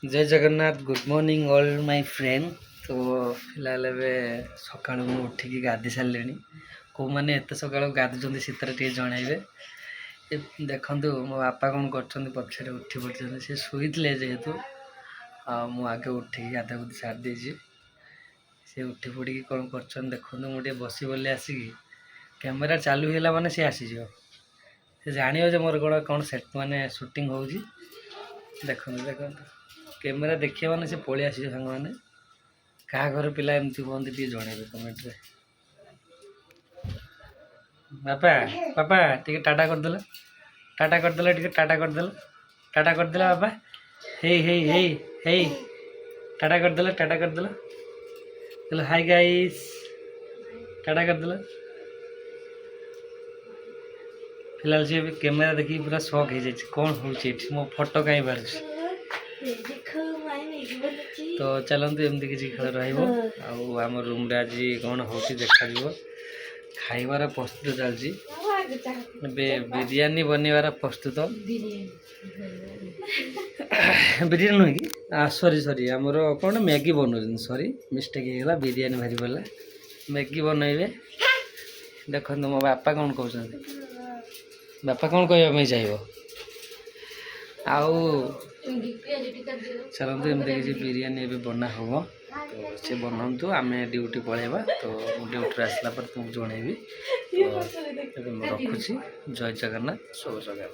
जय Jagannath good morning all my friend. तो फिलहाल सका उठिकी गाधी सारे कौ मैंने एत सका गाधुंट शीतर टे जनइबे। देखु मो बापा कौन कर पछे उठी पड़ते सी शुई जेहेतु मु आगे उठिकी गाधा गुधी सारी सी उठी पड़ी कौन कर देखु मुझे बस बोली आसिकी कैमेरा चालू है माने सी आसीज से जान मोर कौन कौन सेट माने शूटिंग हो देखो देखो कैमेरा देखिए माने से पलि आस सांग मैंने क्या घर पिला एमती कहते टे जनइबे कमेंट रे। बापा बापा टे टाटा करदेल टाटा करदेल टे टाटा करदेल टाटा करदेल बापा हे हे हे हे टाटा करदेल चलो हाय गाइस टाटा करदेल। फिलहाल सी कैमेरा देखिए पूरा शौक हो जाए कौन हो मो फोटो कहीं बाहर तो चलते एमती किसी खेल रम रूम रे आज कौन हो देखा खाइबार प्रस्तुत चलती बिरयानी बनइबार प्रस्तुत बिरयानी नुह कि सरी सरी आमर कौन मैगी बनाऊँ सरी मिस्टेक होगा बिरयानी भारी पड़ा मैगी बनइबे। देखो मो बापा कौन कहते बापा कौन कहवाई चाहिए आउ चलते एमती किसी बिरयानी ए बना हम तो सी बनातु आम ड्यूटी पलैबा तो ड्यूटी आसला तुमको जनइबी तो रखुची। जय जगन्नाथ शुभ सकाल।